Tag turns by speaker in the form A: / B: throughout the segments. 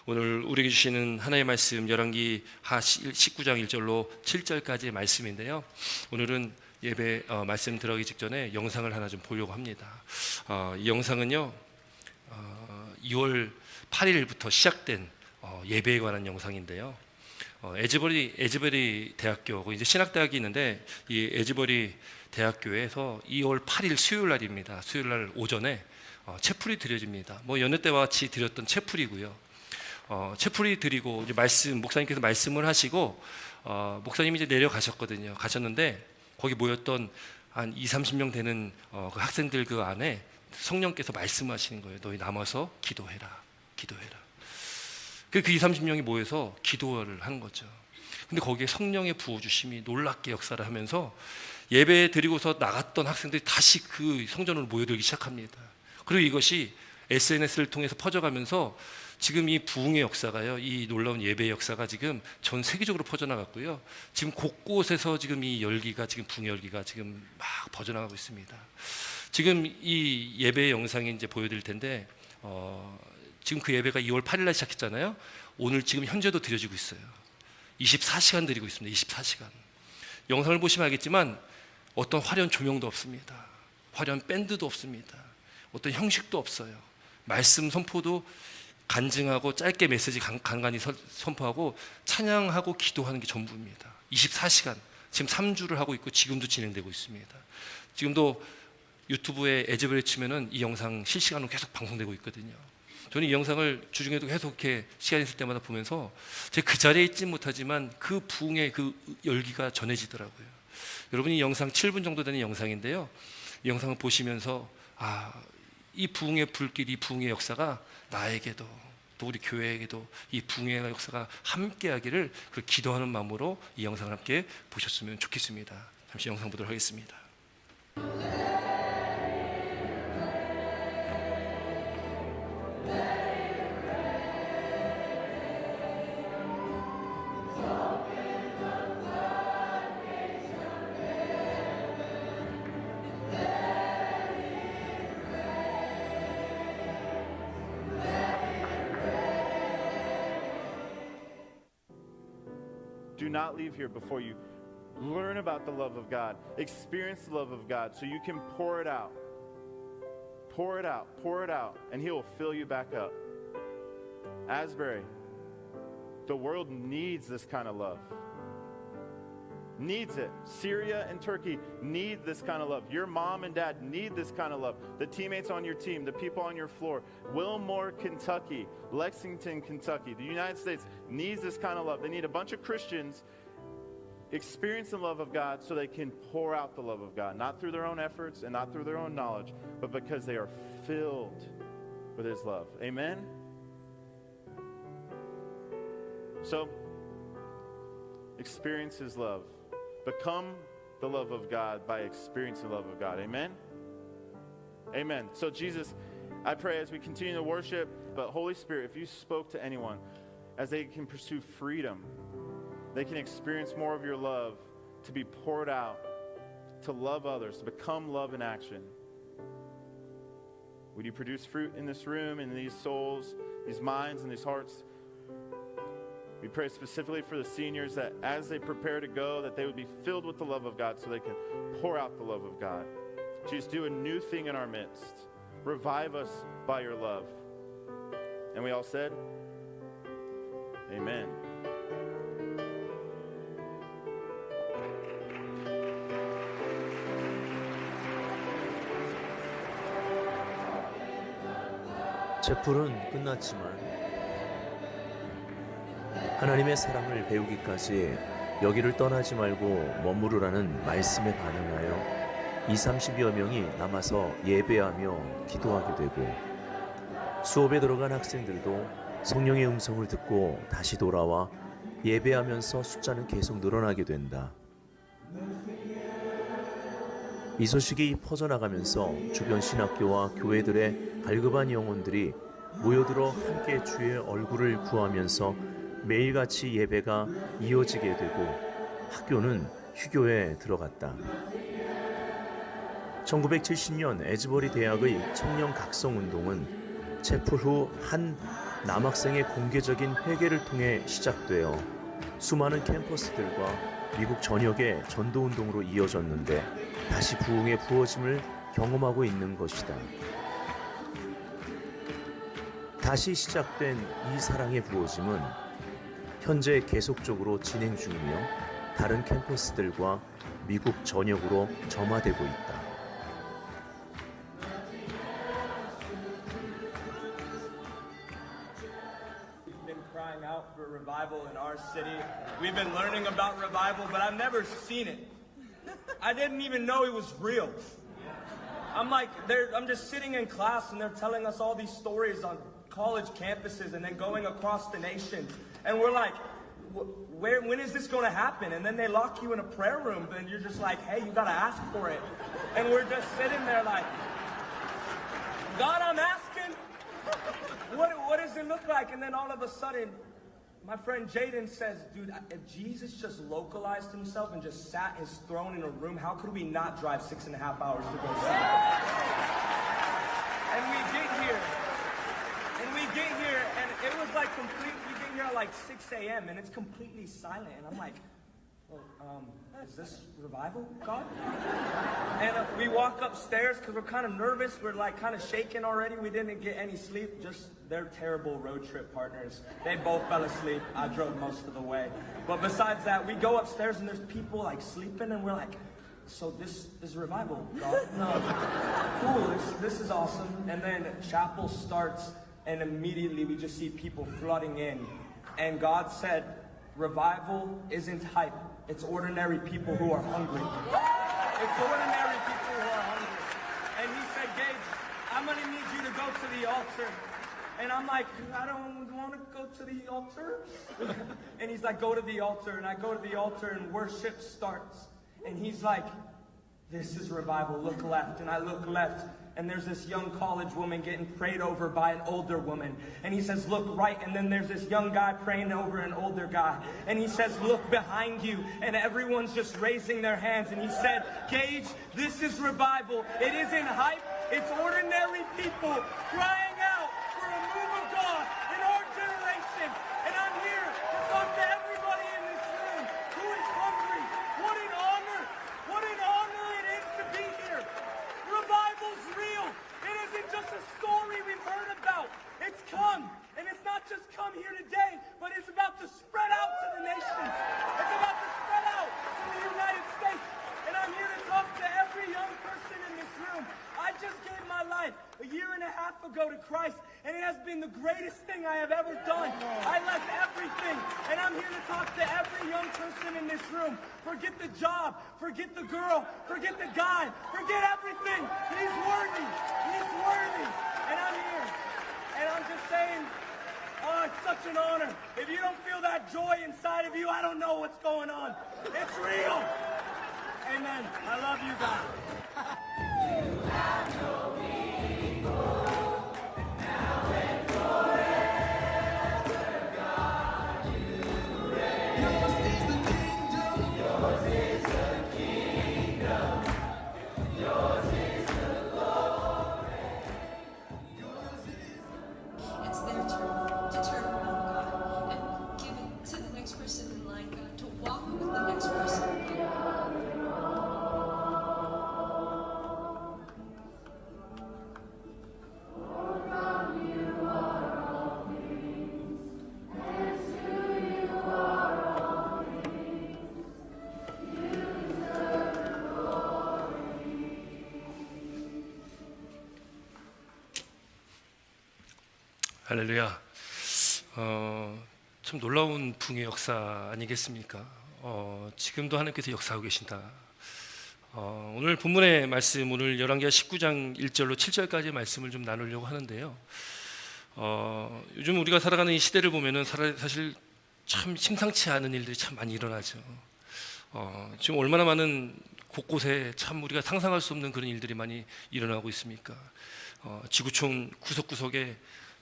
A: 오늘 우리에게 주시는 하나님의 말씀 열왕기 하 19장 1절로 7절까지의 말씀인데요. 오늘은 예배 말씀 들어가기 직전에 영상을 하나 좀 보려고 합니다. 이 영상은요 2월 8일부터 시작된 예배에 관한 영상인데요. 에즈버리 대학교고 이제 신학대학이 있는데 이 에즈버리 대학교에서 2월 8일 수요일 날입니다. 수요일 날 오전에 채플이 드려집니다. 여느 때와 같이 드렸던 채플이고요. 채플이 드리고 이제 목사님께서 말씀을 하시고 목사님이 이제 내려가셨거든요. 가셨는데 거기 모였던 한 20-30명 되는 그 학생들 그 안에 성령께서 말씀하시는 거예요. 너희 남아서 기도해라. 그 20-30명이 모여서 기도를 하는 거죠. 근데 거기에 성령의 부어주심이 놀랍게 역사를 하면서 예배 드리고서 나갔던 학생들이 다시 그 성전으로 모여들기 시작합니다. 그리고 이것이 SNS를 통해서 퍼져가면서 지금 이 부흥의 역사가요, 이 놀라운 예배의 역사가 지금 전 세계적으로 퍼져나갔고요. 지금 곳곳에서 지금 이 열기가 지금 부흥의 열기가 지금 막 퍼져나가고 있습니다. 지금 이 예배의 영상이 이제 보여드릴 텐데 지금 그 예배가 2월 8일 날 시작했잖아요. 오늘 지금 현재도 드려지고 있어요. 24시간 드리고 있습니다. 24시간. 영상을 보시면 알겠지만 어떤 화려한 조명도 없습니다. 화려한 밴드도 없습니다. 어떤 형식도 없어요. 말씀 선포도 간증하고 짧게 메시지 간간히 선포하고 찬양하고 기도하는 게 전부입니다. 24시간 지금 3주를 하고 있고 지금도 진행되고 있습니다. 지금도 유튜브에 에즈벨 치면은 이 영상 실시간으로 계속 방송되고 있거든요. 저는 이 영상을 주중에도 계속 이렇게 시간 있을 때마다 보면서 제가 그 자리에 있지 못하지만 그 부흥의 그 열기가 전해지더라고요. 여러분, 이 영상 7분 정도 되는 영상인데요. 이 영상을 보시면서 이 부흥의 불길, 이 부흥의 역사가 나에게도 또 우리 교회에게도 이 부흥의 역사가 함께하기를 기도하는 마음으로 이 영상을 함께 보셨으면 좋겠습니다. 잠시 영상 보도록 하겠습니다.
B: Do not leave here before you learn about the love of God, experience the love of God, so you can pour it out. Pour it out, pour it out, and He will fill you back up. Asbury, the world needs this kind of love. Needs it. Syria and Turkey need this kind of love. Your mom and dad need this kind of love. The teammates on your team, the people on your floor, Wilmore, Kentucky, Lexington, Kentucky, the United States needs this kind of love. They need a bunch of Christians experience the love of God so they can pour out the love of God, not through their own efforts and not through their own knowledge, but because they are filled with His love. Amen? So, experience His love. Become the love of God by experiencing the love of God. Amen? Amen. So Jesus, I pray as we continue to worship, but Holy Spirit, if you spoke to anyone, as they can pursue freedom, they can experience more of your love, to be poured out, to love others, to become love in action. Would you produce fruit in this room, in these souls, these minds, and these hearts? We pray specifically for the seniors that as they prepare to go, that they would be filled with the love of God so they can pour out the love of God. Jesus, do a new thing in our midst. Revive us by your love. And we all said, Amen.
C: 채플은 끝났지만 하나님의 사랑을 배우기까지 여기를 떠나지 말고 머무르라는 말씀에 반응하여 20-30여 명이 남아서 예배하며 기도하게 되고, 수업에 들어간 학생들도 성령의 음성을 듣고 다시 돌아와 예배하면서 숫자는 계속 늘어나게 된다. 이 소식이 퍼져나가면서 주변 신학교와 교회들의 갈급한 영혼들이 모여들어 함께 주의 얼굴을 구하면서 매일같이 예배가 이어지게 되고 학교는 휴교에 들어갔다. 1970년 에즈버리 대학의 청년 각성운동은 채플 후 한 남학생의 공개적인 회개를 통해 시작되어 수많은 캠퍼스들과 미국 전역의 전도운동으로 이어졌는데 다시 부흥의 부어짐을 경험하고 있는 것이다. 다시 시작된 이 사랑의 부어짐은 현재 계속적으로 진행 중이며 다른 캠퍼스들과 미국 전역으로 점화되고 있다.
D: We've been crying out for revival in our city. We've been learning about revival, but I've never seen it. I didn't even know it was real. I'm just sitting in class and they're telling us all these stories on college campuses and then going across the nations. And we're like, when is this going to happen? And then they lock you in a prayer room and you're just like, hey, you got to ask for it. And we're just sitting there like, God, I'm asking. What does it look like? And then all of a sudden, my friend Jaden says, dude, if Jesus just localized himself and just sat his throne in a room, how could we not drive 6.5 hours to go see him? And we get here, and it was like complete, we get here at like 6 a.m. and it's completely silent. And I'm like, well, is this revival, God? And we walk upstairs because we're kind of nervous. We're like kind of shaking already. We didn't get any sleep. Just they're terrible road trip partners. They both fell asleep. I drove most of the way. But besides that, we go upstairs and there's people like sleeping and we're like, so this is revival, God? No. Cool, this is awesome. And then chapel starts and immediately we just see people flooding in. And God said, revival isn't hype. It's ordinary people who are hungry. It's ordinary people who are hungry. And he said, Gage, I'm going to need you to go to the altar. And I'm like, I don't want to go to the altar. And he's like, go to the altar. And I go to the altar and worship starts. And he's like, this is revival. Look left. And I look left. And there's this young college woman getting prayed over by an older woman. And he says, look right. And then there's this young guy praying over an older guy. And he says, look behind you. And everyone's just raising their hands. And he said, Gage, this is revival. It isn't hype. It's ordinary people crying out for a move of God in our generation. And I'm here to talk to everybody in this room who is hungry. What an honor. What an honor it is to be here. Revival's real. It isn't just a story we've heard about. It's come. And it's not just come here today, but it's about to spread out to the nations. It's about to spread out to the United States. And I'm here to talk to every young person in this room. I just gave my life 1.5 years ago to Christ, and it has been the greatest thing I have ever done. I left everything, and I'm here to talk to every young person in this room. Forget the job, forget the girl, forget the guy, forget everything. He's worthy. He's worthy. And I'm here. And I'm just saying, oh, it's such an honor. If you don't feel that joy inside of you, I don't know what's going on. It's real. Amen. I love you guys.
E: It's their turn to turn around, God, and give it to the next person in line, God, to walk with the next person, God.
A: 할렐루야. 참 놀라운 붕의 역사 아니겠습니까? 지금도 하나님께서 역사하고 계신다. 오늘 본문의 말씀, 오늘 열왕기하 19장 1절로 7절까지의 말씀을 좀 나누려고 하는데요. 요즘 우리가 살아가는 이 시대를 보면은 사실 참 심상치 않은 일들이 참 많이 일어나죠. 지금 얼마나 많은 곳곳에 참 우리가 상상할 수 없는 그런 일들이 많이 일어나고 있습니까? 지구촌 구석구석에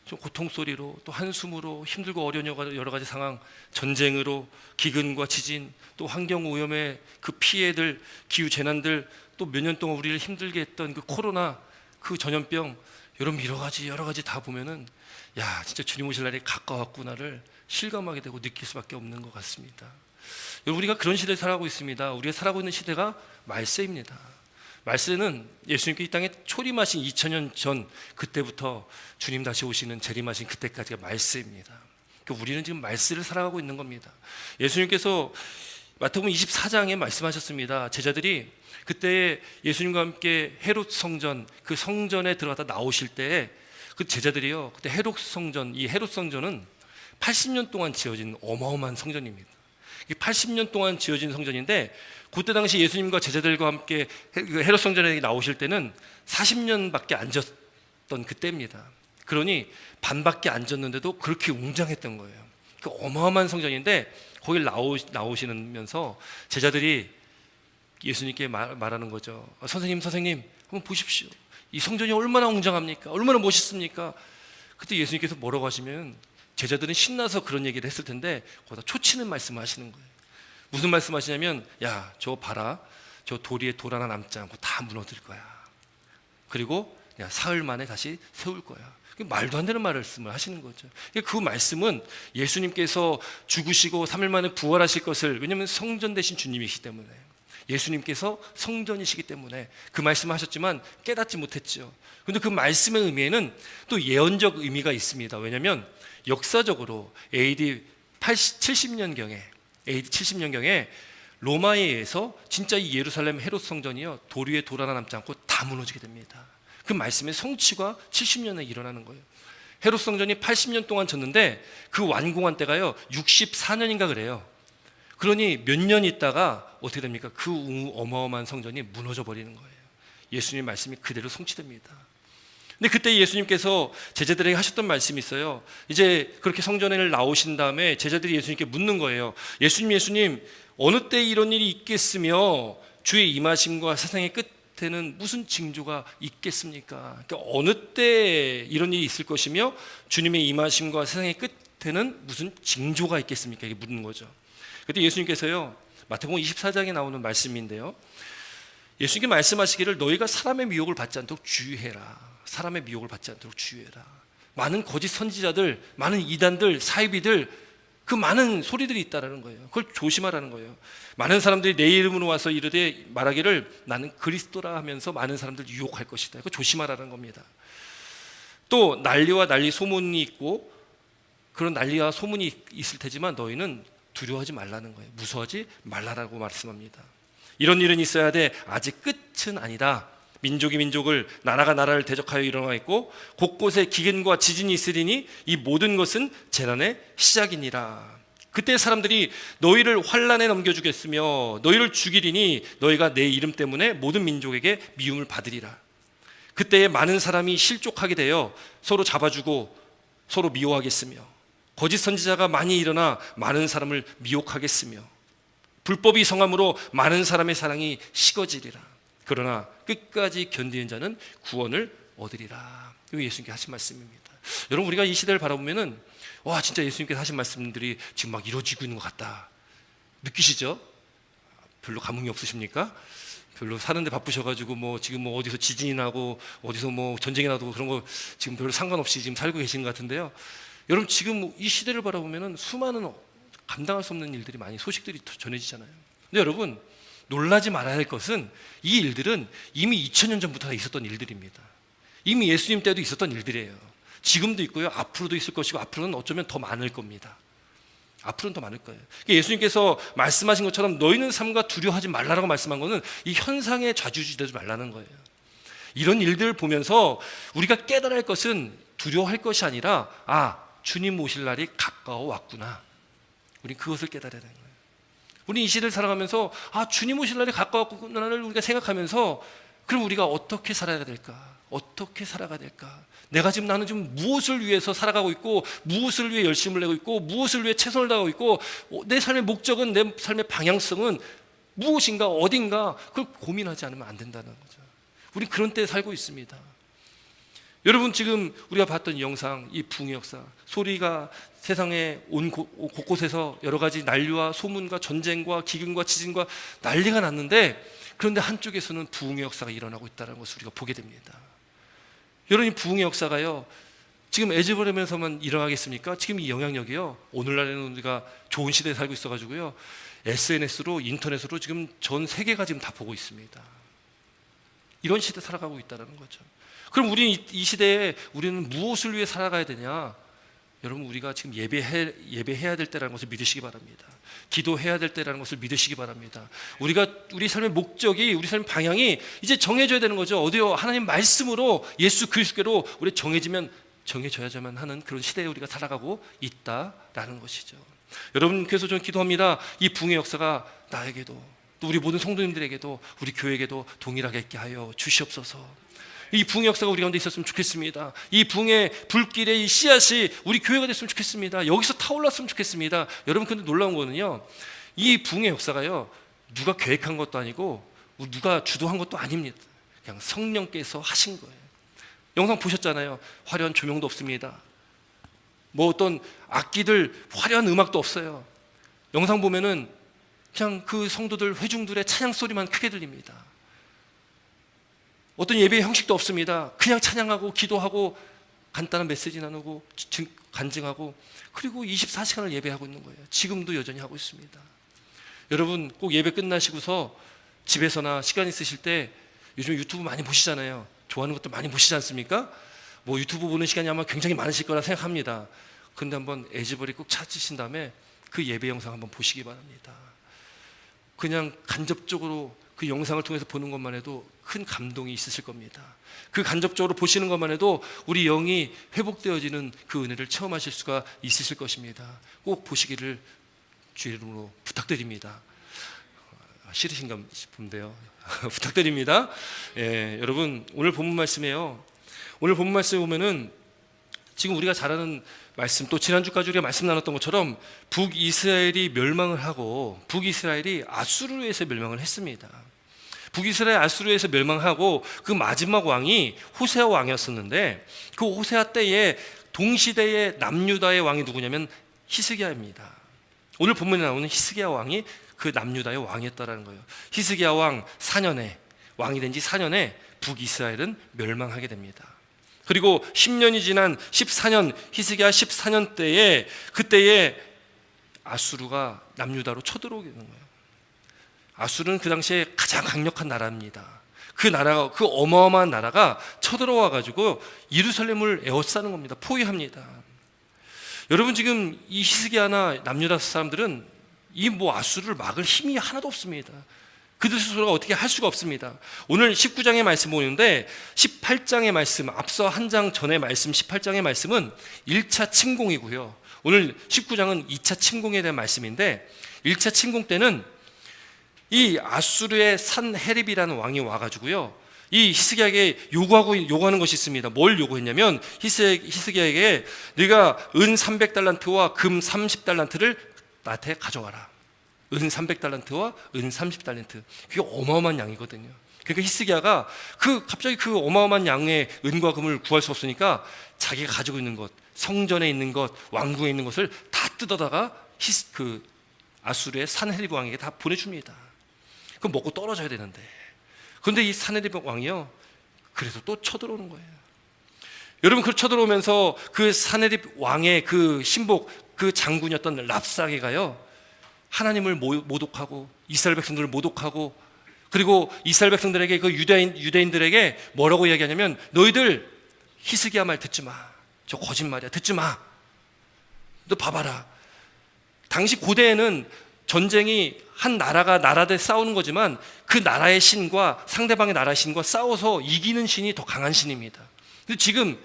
A: 좀 고통 소리로, 또 한숨으로, 힘들고 어려운 여러 가지 상황, 전쟁으로, 기근과 지진, 또 환경 오염의 그 피해들, 기후 재난들, 또 몇 년 동안 우리를 힘들게 했던 그 코로나, 그 전염병, 여러분 여러 가지 다 보면은 야, 진짜 주님 오실 날이 가까웠구나를 실감하게 되고 느낄 수밖에 없는 것 같습니다. 여러분, 우리가 그런 시대에 살아가고 있습니다. 우리가 살아가고 있는 시대가 말세입니다. 말세는 예수님께 이 땅에 초림하신 2000년 전 그때부터 주님 다시 오시는 재림하신 그때까지가 말세입니다. 그러니까 우리는 지금 말세를 살아가고 있는 겁니다. 예수님께서 마태복음 24장에 말씀하셨습니다. 제자들이 그때 예수님과 함께 헤롯 성전, 그 성전에 들어갔다 나오실 때에 그 제자들이요, 그때 헤롯 성전, 이 헤롯 성전은 80년 동안 지어진 어마어마한 성전입니다. 80년 동안 지어진 성전인데 그때 당시 예수님과 제자들과 함께 헤롯 성전에 나오실 때는 40년밖에 안 졌던 그때입니다. 그러니 반밖에 안 졌는데도 그렇게 웅장했던 거예요. 그 어마어마한 성전인데 거기 나오시면서 제자들이 예수님께 말하는 거죠. 선생님 한번 보십시오. 이 성전이 얼마나 웅장합니까? 얼마나 멋있습니까? 그때 예수님께서 뭐라고 하시면 제자들은 신나서 그런 얘기를 했을 텐데 거기다 초치는 말씀을 하시는 거예요. 무슨 말씀하시냐면, 야, 저 봐라, 저 돌 위에 돌 하나 남지 않고 다 무너질 거야. 그리고 야, 사흘 만에 다시 세울 거야. 말도 안 되는 말씀을 하시는 거죠. 그 말씀은 예수님께서 죽으시고 3일 만에 부활하실 것을, 왜냐하면 성전 되신 주님이시기 때문에, 예수님께서 성전이시기 때문에 그 말씀을 하셨지만 깨닫지 못했죠. 그런데 그 말씀의 의미에는 또 예언적 의미가 있습니다. 왜냐하면 역사적으로 AD 70년경에 로마에 의해서 진짜 이 예루살렘 헤롯 성전이요, 돌 위에 돌 하나 남지 않고 다 무너지게 됩니다. 그 말씀의 성취가 70년에 일어나는 거예요. 헤롯 성전이 80년 동안 졌는데 그 완공한 때가요 64년인가 그래요. 그러니 몇 년 있다가 어떻게 됩니까? 그 어마어마한 성전이 무너져 버리는 거예요. 예수님 말씀이 그대로 성취됩니다. 근데 그때 예수님께서 제자들에게 하셨던 말씀이 있어요. 이제 그렇게 성전에 나오신 다음에 제자들이 예수님께 묻는 거예요. 예수님, 어느 때 이런 일이 있겠으며 주의 임하심과 세상의 끝에는 무슨 징조가 있겠습니까? 그러니까 어느 때 이런 일이 있을 것이며 주님의 임하심과 세상의 끝에는 무슨 징조가 있겠습니까? 이렇게 묻는 거죠. 그때 예수님께서요, 마태복음 24장에 나오는 말씀인데요, 예수님께 말씀하시기를 너희가 사람의 미혹을 받지 않도록 주의해라. 사람의 미혹을 받지 않도록 주의해라. 많은 거짓 선지자들, 많은 이단들, 사이비들, 그 많은 소리들이 있다라는 거예요. 그걸 조심하라는 거예요. 많은 사람들이 내 이름으로 와서 이르되 말하기를 나는 그리스도라 하면서 많은 사람들 유혹할 것이다. 그거 조심하라는 겁니다. 또 난리와 난리 소문이 있고 그런 난리와 소문이 있을 테지만 너희는 두려워하지 말라는 거예요. 무서워하지 말라라고 말씀합니다. 이런 일은 있어야 돼. 아직 끝은 아니다. 민족이 민족을, 나라가 나라를 대적하여 일어나 있고 곳곳에 기근과 지진이 있으리니 이 모든 것은 재난의 시작이니라. 그때 사람들이 너희를 환난에 넘겨주겠으며 너희를 죽이리니 너희가 내 이름 때문에 모든 민족에게 미움을 받으리라. 그때에 많은 사람이 실족하게 되어 서로 잡아주고 서로 미워하겠으며 거짓 선지자가 많이 일어나 많은 사람을 미혹하겠으며 불법이 성함으로 많은 사람의 사랑이 식어지리라. 그러나 끝까지 견디는 자는 구원을 얻으리라. 이거 예수님께 하신 말씀입니다. 여러분, 우리가 이 시대를 바라보면은 와, 진짜 예수님께서 하신 말씀들이 지금 막 이루어지고 있는 것 같다 느끼시죠? 별로 감흥이 없으십니까? 별로 사는데 바쁘셔가지고 뭐 지금 뭐 어디서 지진이 나고 어디서 뭐 전쟁이 나고 그런 거 지금 별로 상관없이 지금 살고 계시는 것 같은데요. 여러분, 지금 이 시대를 바라보면은 수많은 감당할 수 없는 일들이 많이 소식들이 전해지잖아요. 근데 여러분, 놀라지 말아야 할 것은 이 일들은 이미 2000년 전부터 있었던 일들입니다. 이미 예수님 때도 있었던 일들이에요. 지금도 있고요, 앞으로도 있을 것이고 앞으로는 어쩌면 더 많을 겁니다. 앞으로는 더 많을 거예요. 예수님께서 말씀하신 것처럼 너희는 삼가 두려워하지 말라라고 말씀한 것은 이 현상에 좌지우지되지 말라는 거예요. 이런 일들을 보면서 우리가 깨달아야 할 것은 두려워할 것이 아니라 주님 오실 날이 가까워 왔구나. 우리는 그것을 깨달아야 되는 거예요. 우리 이 시대를 살아가면서 주님 오실 날이 가까웠구나를 우리가 생각하면서 그럼 우리가 어떻게 살아야 될까? 어떻게 살아가야 될까? 나는 지금 무엇을 위해서 살아가고 있고 무엇을 위해 열심을 내고 있고 무엇을 위해 최선을 다하고 있고 내 삶의 목적은, 내 삶의 방향성은 무엇인가, 어딘가, 그걸 고민하지 않으면 안 된다는 거죠. 우리 그런 때에 살고 있습니다. 여러분, 지금 우리가 봤던 이 영상, 이 부흥의 역사, 소리가 세상에 온 곳곳에서 여러 가지 난리와 소문과 전쟁과 기근과 지진과 난리가 났는데, 그런데 한쪽에서는 부흥의 역사가 일어나고 있다는 것을 우리가 보게 됩니다. 여러분, 이 부흥의 역사가요, 지금 에즈버리면서만 일어나겠습니까? 지금 이 영향력이요. 오늘날에는 우리가 좋은 시대에 살고 있어가지고요. SNS로 인터넷으로 지금 전 세계가 지금 다 보고 있습니다. 이런 시대 살아가고 있다는 거죠. 그럼 우리 이 시대에 우리는 무엇을 위해 살아가야 되냐? 여러분 우리가 지금 예배해야 될 때라는 것을 믿으시기 바랍니다. 기도해야 될 때라는 것을 믿으시기 바랍니다. 우리 삶의 목적이, 우리 삶의 방향이 이제 정해져야 되는 거죠. 어디요? 하나님 말씀으로 예수 그리스도로 우리 정해져야만 하는 그런 시대에 우리가 살아가고 있다라는 것이죠. 여러분 그래서 저는 기도합니다. 이 붕의 역사가 나에게도 또 우리 모든 성도님들에게도 우리 교회에게도 동일하게 있게 하여 주시옵소서. 이 붕의 역사가 우리 가운데 있었으면 좋겠습니다. 이 붕의 불길의 이 씨앗이 우리 교회가 됐으면 좋겠습니다. 여기서 타올랐으면 좋겠습니다. 여러분 근데 놀라운 거는요, 이 붕의 역사가요 누가 계획한 것도 아니고 누가 주도한 것도 아닙니다. 그냥 성령께서 하신 거예요. 영상 보셨잖아요. 화려한 조명도 없습니다. 뭐 어떤 악기들 화려한 음악도 없어요. 영상 보면은 그냥 그 성도들 회중들의 찬양 소리만 크게 들립니다. 어떤 예배의 형식도 없습니다. 그냥 찬양하고 기도하고 간단한 메시지 나누고 간증하고 그리고 24시간을 예배하고 있는 거예요. 지금도 여전히 하고 있습니다. 여러분 꼭 예배 끝나시고서 집에서나 시간 있으실 때 요즘 유튜브 많이 보시잖아요. 좋아하는 것도 많이 보시지 않습니까? 뭐 유튜브 보는 시간이 아마 굉장히 많으실 거라 생각합니다. 그런데 한번 에즈버리 꼭 찾으신 다음에 그 예배 영상 한번 보시기 바랍니다. 그냥 간접적으로 그 영상을 통해서 보는 것만 해도 큰 감동이 있으실 겁니다. 그 간접적으로 보시는 것만 해도 우리 영이 회복되어지는 그 은혜를 체험하실 수가 있으실 것입니다. 꼭 보시기를 주의 이름으로 부탁드립니다. 싫으신가 싶은데요. 부탁드립니다. 예, 여러분 오늘 본문 말씀이에요. 오늘 본문 말씀에 보면은 지금 우리가 잘 아는 말씀, 또 지난주까지 우리가 말씀 나눴던 것처럼 북이스라엘이 멸망을 하고 북이스라엘이 아수르에서 멸망을 했습니다. 북이스라엘 아수르에서 멸망하고 그 마지막 왕이 호세아 왕이었었는데 그 호세아 때에 동시대의 남유다의 왕이 누구냐면 히스기야입니다. 오늘 본문에 나오는 히스기야 왕이 그 남유다의 왕이었다라는 거예요. 히스기야 왕 4년에 왕이 된 지 4년에 북이스라엘은 멸망하게 됩니다. 그리고 10년이 지난 14년 히스기야 14년 때에 그때에 아수르가 남유다로 쳐들어오게 되는 거예요. 아수르는 그 당시에 가장 강력한 나라입니다. 그 나라가 그 어마어마한 나라가 쳐들어와 가지고 예루살렘을 에워싸는 겁니다. 포위합니다. 여러분 지금 이 히스기야나 남유다 사람들은 이 아수르를 막을 힘이 하나도 없습니다. 그들 스스로가 어떻게 할 수가 없습니다. 오늘 19장의 말씀 보는데 18장의 말씀, 앞서 한 장 전의 말씀 18장의 말씀은 1차 침공이고요. 오늘 19장은 2차 침공에 대한 말씀인데 1차 침공 때는 이 아수르의 산헤립이라는 왕이 와가지고요. 이 히스기야에게 요구하는 것이 있습니다. 뭘 요구했냐면 히스기야에게 네가 은 300달란트와 금 30달란트를 나한테 가져와라. 은 300달란트와 은 30달란트. 그게 어마어마한 양이거든요. 그러니까 히스기야가 갑자기 그 어마어마한 양의 은과 금을 구할 수 없으니까 자기가 가지고 있는 것, 성전에 있는 것, 왕궁에 있는 것을 다 뜯어다가 아수르의 산헤립 왕에게 다 보내줍니다. 그럼 먹고 떨어져야 되는데. 그런데 이 산헤립 왕이요, 그래서 또 쳐들어오는 거예요. 여러분 그 쳐들어오면서 그 산헤립 왕의 그 신복, 그 장군이었던 랍사게가요, 하나님을 모독하고 이스라엘 백성들을 모독하고, 그리고 이스라엘 백성들에게 그 유대인들에게 뭐라고 이야기하냐면 너희들 히스기야 말 듣지 마. 저 거짓말이야. 듣지 마. 너 봐봐라. 당시 고대에는 전쟁이 한 나라가 나라들 싸우는 거지만 그 나라의 신과 상대방의 나라의 신과 싸워서 이기는 신이 더 강한 신입니다. 근데 지금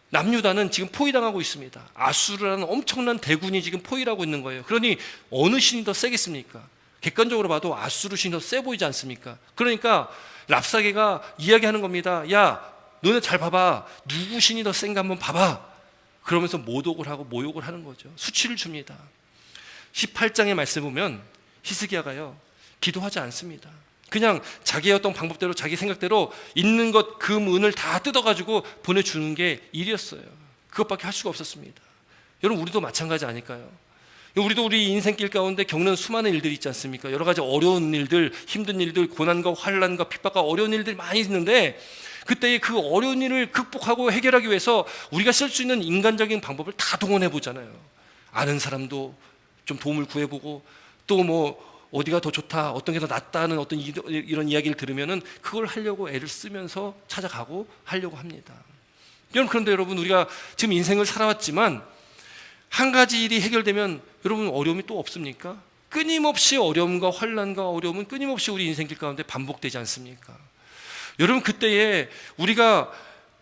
A: 남유다는 지금 포위당하고 있습니다. 아수르라는 엄청난 대군이 지금 포위하고 있는 거예요. 그러니 어느 신이 더 세겠습니까? 객관적으로 봐도 아수르 신이 더 세 보이지 않습니까? 그러니까 랍사게가 이야기하는 겁니다. 야, 너네 잘 봐봐. 누구 신이 더 센가 한번 봐봐. 그러면서 모독을 하고 모욕을 하는 거죠. 수치를 줍니다. 18장의 말씀 보면 히스기야가요, 기도하지 않습니다. 그냥 자기의 어떤 방법대로 자기 생각대로 있는 것, 금, 은을 다 뜯어가지고 보내주는 게 일이었어요. 그것밖에 할 수가 없었습니다. 여러분 우리도 마찬가지 아닐까요? 우리도 우리 인생길 가운데 겪는 수많은 일들이 있지 않습니까? 여러 가지 어려운 일들, 힘든 일들, 고난과 환난과 핍박과 어려운 일들이 많이 있는데 그때의 그 어려운 일을 극복하고 해결하기 위해서 우리가 쓸 수 있는 인간적인 방법을 다 동원해 보잖아요. 아는 사람도 좀 도움을 구해보고, 또 뭐 어디가 더 좋다, 어떤 게 더 낫다는 어떤 이런 이야기를 들으면은 그걸 하려고 애를 쓰면서 찾아가고 하려고 합니다. 여러분, 그런데 여러분, 우리가 지금 인생을 살아왔지만 한 가지 일이 해결되면 여러분 어려움이 또 없습니까? 끊임없이 어려움과 환난과 어려움은 끊임없이 우리 인생길 가운데 반복되지 않습니까? 여러분, 그때에 우리가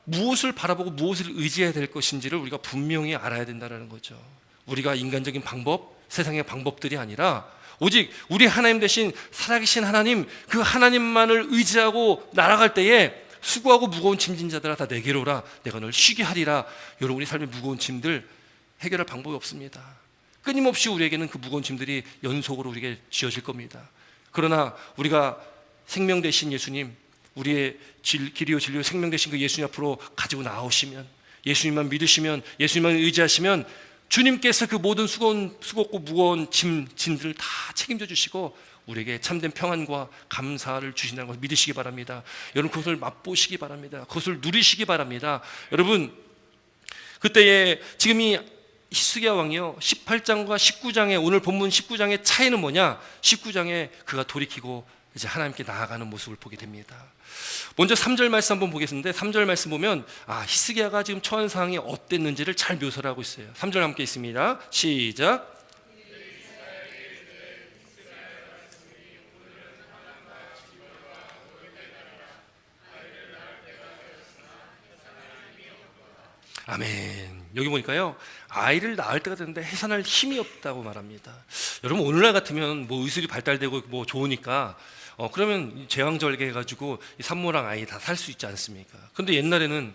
A: 무엇을 바라보고 무엇을 의지해야 될 것인지를 우리가 분명히 알아야 된다는 거죠. 우리가 인간적인 방법, 세상의 방법들이 아니라 오직 우리 하나님 대신 살아계신 하나님, 그 하나님만을 의지하고 날아갈 때에 수고하고 무거운 짐진 자들아 다 내게로 오라, 내가 널 쉬게 하리라. 여러분, 우리 삶의 무거운 짐들 해결할 방법이 없습니다. 끊임없이 우리에게는 그 무거운 짐들이 연속으로 우리에게 쥐어질 겁니다. 그러나 우리가 생명 되신 예수님, 우리의 길이요 진리요 생명 되신 그 예수님 앞으로 가지고 나오시면, 예수님만 믿으시면, 예수님만 의지하시면 주님께서 그 모든 수고고 무거운 짐들을 다 책임져 주시고 우리에게 참된 평안과 감사를 주신다는 것을 믿으시기 바랍니다. 여러분, 그것을 맛보시기 바랍니다. 그것을 누리시기 바랍니다. 여러분, 그때에 지금 이 히스기야 왕이요 18장과 19장의 오늘 본문 19장의 차이는 뭐냐? 19장에 그가 돌이키고 이제 하나님께 나아가는 모습을 보게 됩니다. 먼저 3절 말씀 한번 보겠는데, 3절 말씀 보면 히스기야가 지금 처한 상황이 어땠는지를 잘 묘사를 하고 있어요. 3절 함께 있습니다. 시작. 아멘. 여기 보니까요, 아이를 낳을 때가 됐는데 해산할 힘이 없다고 말합니다. 여러분, 오늘날 같으면 뭐 의술이 발달되고 뭐 좋으니까 그러면 제왕절개 해가지고 이 산모랑 아이 다 살 수 있지 않습니까? 그런데 옛날에는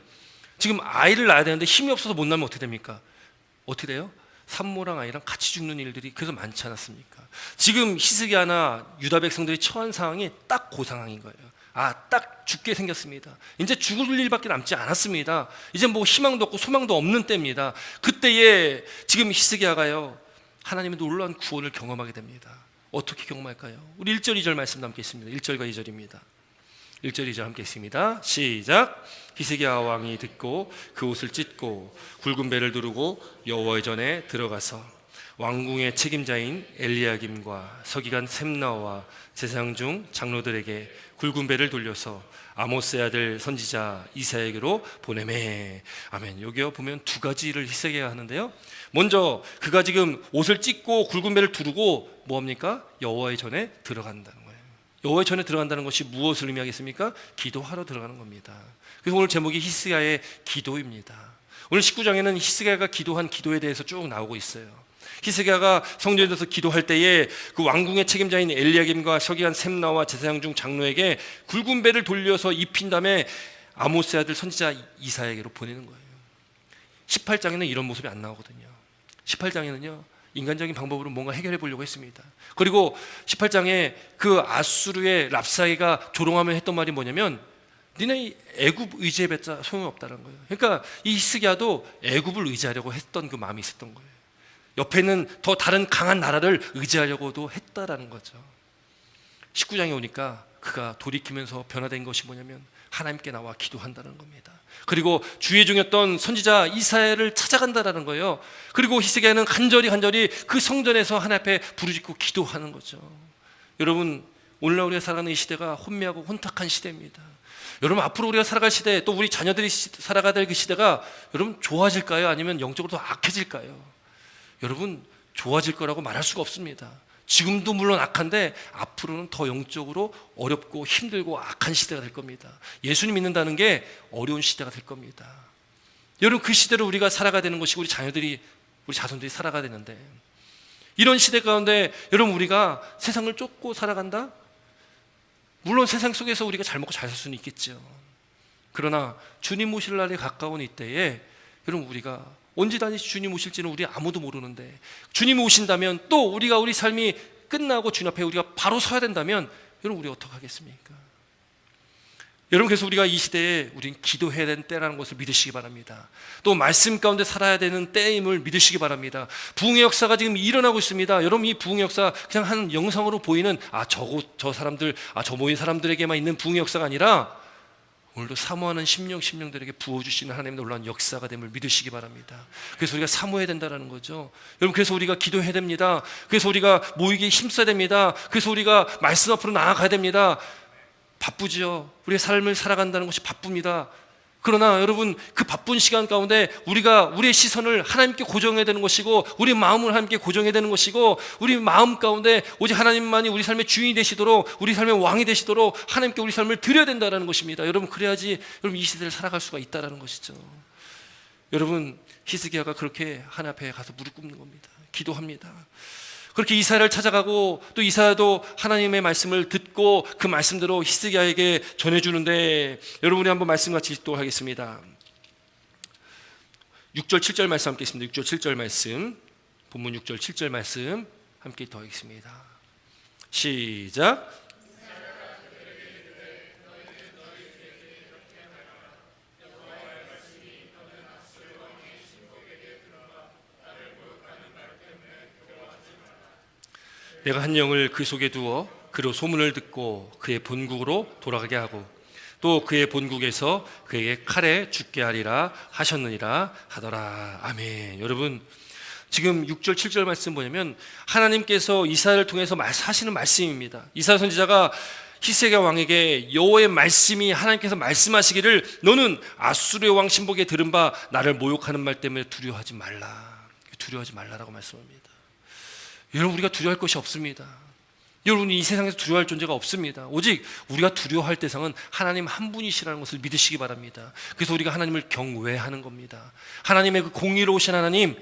A: 지금 아이를 낳아야 되는데 힘이 없어서 못 낳으면 어떻게 됩니까? 어떻게 돼요? 산모랑 아이랑 같이 죽는 일들이 그래서 많지 않았습니까? 지금 히스기야나 유다 백성들이 처한 상황이 딱 그 상황인 거예요. 딱 죽게 생겼습니다. 이제 죽을 일밖에 남지 않았습니다. 이제 뭐 희망도 없고 소망도 없는 때입니다. 그때에 지금 히스기야가요, 하나님의 놀라운 구원을 경험하게 됩니다. 어떻게 경험할까요? 우리 1절 2절 말씀 함께 있습니다. 1절과 2절입니다. 1절 2절 함께 있습니다. 시작. 히스기야 왕이 듣고 그 옷을 찢고 굵은 배를 두르고 여호와의 전에 들어가서 왕궁의 책임자인 엘리야김과 서기관 셈나와 제사장 장로들에게 굵은 배를 돌려서 아모스의 아들 선지자 이사야에게로 보내매. 아멘. 여기요 보면 두 가지를 히스기야가 하는데요. 먼저 그가 지금 옷을 찢고 굵은 배를 두르고 뭐합니까? 여호와의 전에 들어간다는 거예요. 여호와의 전에 들어간다는 것이 무엇을 의미하겠습니까? 기도하러 들어가는 겁니다. 그래서 오늘 제목이 히스기야의 기도입니다. 오늘 19장에는 히스기야가 기도한 기도에 대해서 쭉 나오고 있어요. 히스기야가 성전에 들어서 기도할 때에 그 왕궁의 책임자인 엘리야김과 서기관 셈나와 제사장 중 장로에게 굵은 배를 돌려서 입힌 다음에 아모스의 아들 선지자 이사야에게로 보내는 거예요. 18장에는 이런 모습이 안 나오거든요. 18장에는요 인간적인 방법으로 뭔가 해결해 보려고 했습니다. 그리고 18장에 그 아수르의 랍사이가 조롱하며 했던 말이 뭐냐면, 니네 애굽 의지해봤자 소용없다는 거예요. 그러니까 이 히스기야도 애굽을 의지하려고 했던 그 마음이 있었던 거예요. 옆에 있는 더 다른 강한 나라를 의지하려고도 했다라는 거죠. 19장에 오니까 그가 돌이키면서 변화된 것이 뭐냐면 하나님께 나와 기도한다는 겁니다. 그리고 주의 종이었던 선지자 이사야를 찾아간다라는 거예요. 그리고 히스기야는 간절히 그 성전에서 하나님 앞에 부르짖고 기도하는 거죠. 여러분, 오늘날 우리가 살아가는 이 시대가 혼미하고 혼탁한 시대입니다. 여러분, 앞으로 우리가 살아갈 시대, 또 우리 자녀들이 살아가야 될 그 시대가 여러분 좋아질까요? 아니면 영적으로 더 악해질까요? 여러분, 좋아질 거라고 말할 수가 없습니다. 지금도 물론 악한데 앞으로는 더 영적으로 어렵고 힘들고 악한 시대가 될 겁니다. 예수님 믿는다는 게 어려운 시대가 될 겁니다. 여러분, 그 시대를 우리가 살아가야 되는 것이고 우리 자녀들이, 우리 자손들이 살아가야 되는데, 이런 시대 가운데 여러분 우리가 세상을 쫓고 살아간다? 물론 세상 속에서 우리가 잘 먹고 잘 살 수는 있겠죠. 그러나 주님 오실 날이 가까운 이때에 여러분 우리가 언제 다시 주님 오실지는 우리 아무도 모르는데, 주님 오신다면 또 우리가 우리 삶이 끝나고 주님 앞에 우리가 바로 서야 된다면 여러분 우리 어떻게 하겠습니까? 여러분, 그래서 우리가 이 시대에 우리는 기도해야 되는 때라는 것을 믿으시기 바랍니다. 또 말씀 가운데 살아야 되는 때임을 믿으시기 바랍니다. 부흥의 역사가 지금 일어나고 있습니다. 여러분, 이 부흥의 역사 그냥 한 영상으로 보이는 저 사람들, 저 모인 사람들에게만 있는 부흥의 역사가 아니라 오늘도 사모하는 심령들에게 부어주시는 하나님의 놀라운 역사가 됨을 믿으시기 바랍니다. 그래서 우리가 사모해야 된다는 거죠. 여러분, 그래서 우리가 기도해야 됩니다. 그래서 우리가 모이기에 힘써야 됩니다. 그래서 우리가 말씀 앞으로 나아가야 됩니다. 바쁘죠. 우리의 삶을 살아간다는 것이 바쁩니다. 그러나 여러분, 그 바쁜 시간 가운데 우리가 우리의 시선을 하나님께 고정해야 되는 것이고, 우리 마음을 하나님께 고정해야 되는 것이고, 우리 마음 가운데 오직 하나님만이 우리 삶의 주인이 되시도록, 우리 삶의 왕이 되시도록 하나님께 우리 삶을 드려야 된다는 것입니다. 여러분, 그래야지 여러분 이 시대를 살아갈 수가 있다는 것이죠. 여러분, 히스기야가 그렇게 하나님 앞에 가서 무릎 꿇는 겁니다. 기도합니다. 그렇게 이사야를 찾아가고, 또 이사야도 하나님의 말씀을 듣고 그 말씀대로 히스기야에게 전해주는데, 여러분, 우리 한번 말씀 같이 읽도록 하겠습니다. 6절 7절 말씀 함께 있습니다. 6절 7절 말씀, 본문 6절 7절 말씀 함께 더하겠습니다. 시작. 내가 한 영을 그 속에 두어 그로 소문을 듣고 그의 본국으로 돌아가게 하고, 또 그의 본국에서 그에게 칼에 죽게 하리라 하셨느니라 하더라. 아멘. 여러분, 지금 6절 7절 말씀 뭐냐면 하나님께서 이사야를 통해서 하시는 말씀입니다. 이사야 선지자가 히스기야 왕에게 여호와의 말씀이, 하나님께서 말씀하시기를 너는 아수르의 왕 신복에 들은 바 나를 모욕하는 말 때문에 두려워하지 말라. 두려워하지 말라라고 말씀합니다. 여러분, 우리가 두려워할 것이 없습니다. 여러분, 이 세상에서 두려워할 존재가 없습니다. 오직 우리가 두려워할 대상은 하나님 한 분이시라는 것을 믿으시기 바랍니다. 그래서 우리가 하나님을 경외하는 겁니다. 하나님의 그 공의로우신 하나님,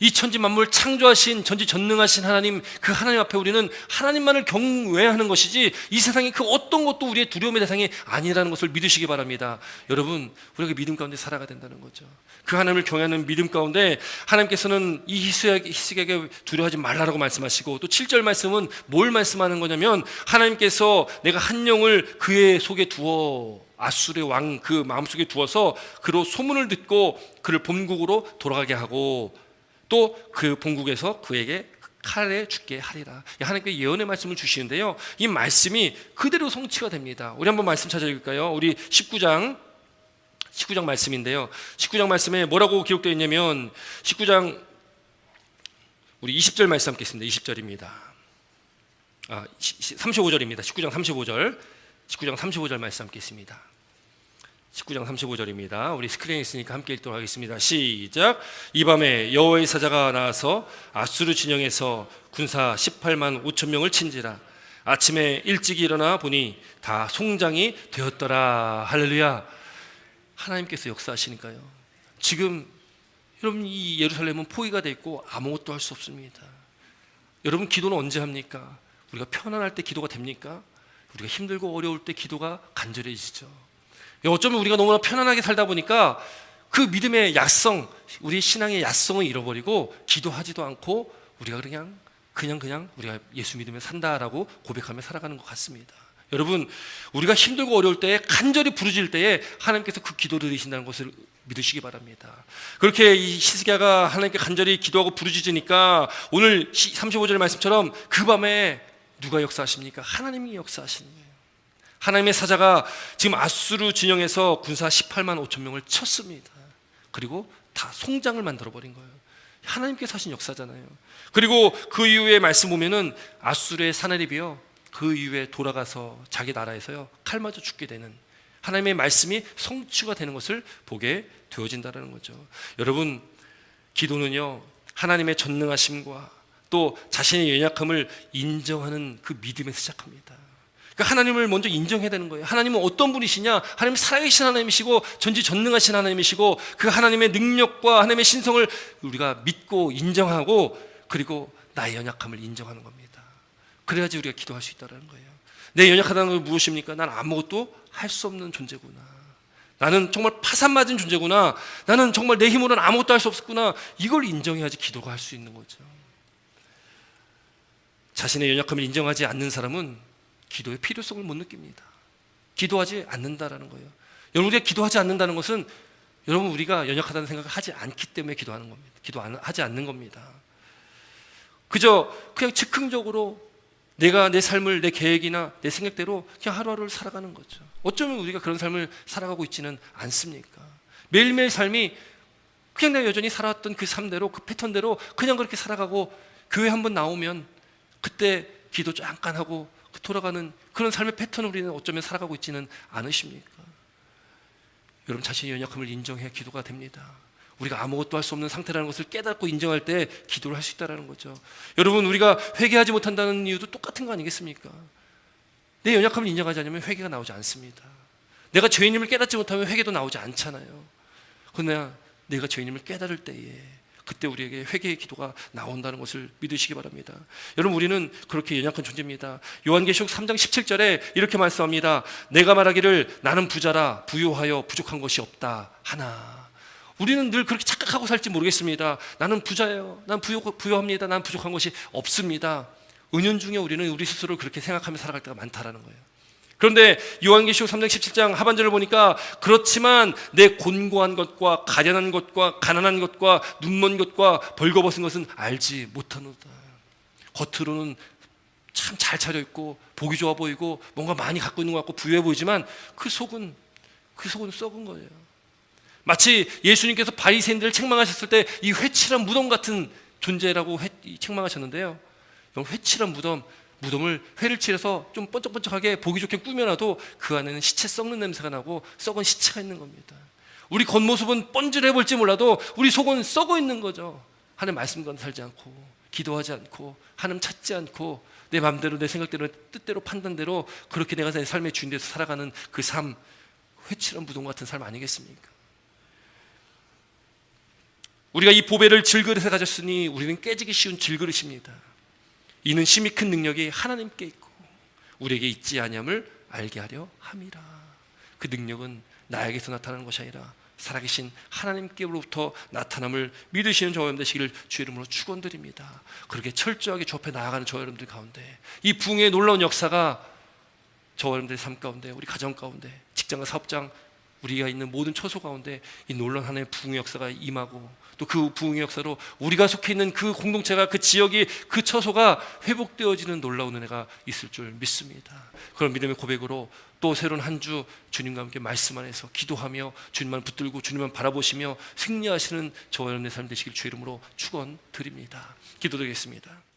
A: 이 천지 만물 창조하신 전지전능하신 하나님, 그 하나님 앞에 우리는 하나님만을 경외하는 것이지 이 세상의 그 어떤 것도 우리의 두려움의 대상이 아니라는 것을 믿으시기 바랍니다. 여러분, 우리가 믿음 가운데 살아가야 된다는 거죠. 그 하나님을 경외하는 믿음 가운데 하나님께서는 이 히스기야에게 두려워하지 말라라고 말씀하시고, 또 7절 말씀은 뭘 말씀하는 거냐면 하나님께서 내가 한 영을 그의 속에 두어, 아수르의 왕 그 마음속에 두어서 그로 소문을 듣고 그를 본국으로 돌아가게 하고, 또 그 본국에서 그에게 칼에 죽게 하리라. 하나님께 예언의 말씀을 주시는데요, 이 말씀이 그대로 성취가 됩니다. 우리 한번 말씀 찾아볼까요? 우리 19장 말씀인데요, 19장 말씀에 뭐라고 기록되어 있냐면 19장 우리 20절 말씀 함께 있습니다. 20절입니다. 35절입니다. 19장 35절 말씀 함께 있습니다. 19장 35절입니다. 우리 스크린에 있으니까 함께 읽도록 하겠습니다. 시작. 이 밤에 여호와의 사자가 나와서 아수르 진영에서 군사 18만 5천 명을 친지라. 아침에 일찍 일어나 보니 다 송장이 되었더라. 할렐루야. 하나님께서 역사하시니까요. 지금 여러분, 이 예루살렘은 포위가 되어 있고 아무것도 할 수 없습니다. 여러분, 기도는 언제 합니까? 우리가 편안할 때 기도가 됩니까? 우리가 힘들고 어려울 때 기도가 간절해지죠. 어쩌면 우리가 너무나 편안하게 살다 보니까 그 믿음의 야성, 우리 신앙의 야성을 잃어버리고 기도하지도 않고 우리가 그냥 우리가 예수 믿으며 산다라고 고백하며 살아가는 것 같습니다. 여러분, 우리가 힘들고 어려울 때에 간절히 부르짖을 때에 하나님께서 그 기도를 들으신다는 것을 믿으시기 바랍니다. 그렇게 이 히스기야가 하나님께 간절히 기도하고 부르짖으니까 오늘 35절 말씀처럼 그 밤에 누가 역사하십니까? 하나님이 역사하시는 거예요. 하나님의 사자가 지금 아수르 진영에서 군사 18만 5천 명을 쳤습니다. 그리고 다 송장을 만들어버린 거예요. 하나님께서 하신 역사잖아요. 그리고 그 이후에 말씀 보면은 아수르의 사내립이요, 그 이후에 돌아가서 자기 나라에서요 칼 맞아 죽게 되는, 하나님의 말씀이 성취가 되는 것을 보게 되어진다는 거죠. 여러분, 기도는요 하나님의 전능하심과 또 자신의 연약함을 인정하는 그 믿음에서 시작합니다. 그러니까 하나님을 먼저 인정해야 되는 거예요. 하나님은 어떤 분이시냐? 하나님은 살아계신 하나님이시고 전지전능하신 하나님이시고 그 하나님의 능력과 하나님의 신성을 우리가 믿고 인정하고, 그리고 나의 연약함을 인정하는 겁니다. 그래야지 우리가 기도할 수 있다는 거예요. 내 연약하다는 건 무엇입니까? 난 아무것도 할 수 없는 존재구나. 나는 정말 파산 맞은 존재구나. 나는 정말 내 힘으로는 아무것도 할 수 없었구나. 이걸 인정해야지 기도가 할 수 있는 거죠. 자신의 연약함을 인정하지 않는 사람은 기도의 필요성을 못 느낍니다. 기도하지 않는다라는 거예요. 여러분, 우리가 기도하지 않는다는 것은 여러분, 우리가 연약하다는 생각을 하지 않기 때문에 기도하는 겁니다. 하지 않는 겁니다. 그냥 즉흥적으로 내가 내 삶을 내 계획이나 내 생각대로 그냥 하루하루를 살아가는 거죠. 어쩌면 우리가 그런 삶을 살아가고 있지는 않습니까? 매일매일 삶이 그냥 내가 여전히 살아왔던 그 삶대로 그 패턴대로 그냥 그렇게 살아가고 교회 한번 나오면 그때 기도 잠깐 하고 돌아가는 그런 삶의 패턴을 우리는 어쩌면 살아가고 있지는 않으십니까? 여러분 자신의 연약함을 인정해 기도가 됩니다. 우리가 아무것도 할 수 없는 상태라는 것을 깨닫고 인정할 때 기도를 할 수 있다는 거죠. 여러분 우리가 회개하지 못한다는 이유도 똑같은 거 아니겠습니까? 내 연약함을 인정하지 않으면 회개가 나오지 않습니다. 내가 죄인임을 깨닫지 못하면 회개도 나오지 않잖아요. 그러나 내가 죄인임을 깨달을 때에 그때 우리에게 회개의 기도가 나온다는 것을 믿으시기 바랍니다. 여러분 우리는 그렇게 연약한 존재입니다. 요한계시록 3장 17절에 이렇게 말씀합니다. 내가 말하기를 나는 부자라 부요하여 부족한 것이 없다 하나. 우리는 늘 그렇게 착각하고 살지 모르겠습니다. 나는 부자예요. 난 부요합니다. 난 부족한 것이 없습니다. 은연중에 우리는 우리 스스로를 그렇게 생각하며 살아갈 때가 많다라는 거예요. 그런데 요한계시록 3장 17장 하반절을 보니까 그렇지만 내 곤고한 것과 가련한 것과 가난한 것과 눈먼 것과 벌거벗은 것은 알지 못하노다. 겉으로는 참 잘 차려입고 보기 좋아 보이고 뭔가 많이 갖고 있는 것 같고 부유해 보이지만 그 속은 썩은 거예요. 마치 예수님께서 바리새인들을 책망하셨을 때 이 회칠한 무덤 같은 존재라고 책망하셨는데요. 회칠한 무덤을 회를 칠해서 좀 번쩍번쩍하게 보기 좋게 꾸며놔도 그 안에는 시체 썩는 냄새가 나고 썩은 시체가 있는 겁니다. 우리 겉모습은 뻔질해 볼지 몰라도 우리 속은 썩어 있는 거죠. 하나님 말씀과 살지 않고 기도하지 않고 하나님 찾지 않고 내 마음대로 내 생각대로 뜻대로 판단대로 그렇게 내가 내 삶의 주인돼서 살아가는 그 삶, 회칠한 무덤 같은 삶 아니겠습니까? 우리가 이 보배를 질그릇에 가졌으니 우리는 깨지기 쉬운 질그릇입니다. 이는 심히 큰 능력이 하나님께 있고 우리에게 있지 아니함을 알게 하려 함이라. 그 능력은 나에게서 나타나는 것이 아니라 살아계신 하나님께로부터 나타남을 믿으시는 저와 여러분 되시기를 주의 이름으로 축원드립니다. 그렇게 철저하게 주 앞에 나아가는 저와 여러분들 가운데 이 부흥의 놀라운 역사가 저와 여러분들의 삶 가운데 우리 가정 가운데 직장과 사업장 우리가 있는 모든 처소 가운데 이 놀라운 하나님의 부흥의 역사가 임하고 또 그 부흥의 역사로 우리가 속해 있는 그 공동체가 그 지역이 그 처소가 회복되어지는 놀라운 은혜가 있을 줄 믿습니다. 그런 믿음의 고백으로 또 새로운 한 주 주님과 함께 말씀 안에서 기도하며 주님만 붙들고 주님만 바라보시며 승리하시는 저와 여러분의 삶 되시길 주의 이름으로 축원드립니다. 기도드리겠습니다.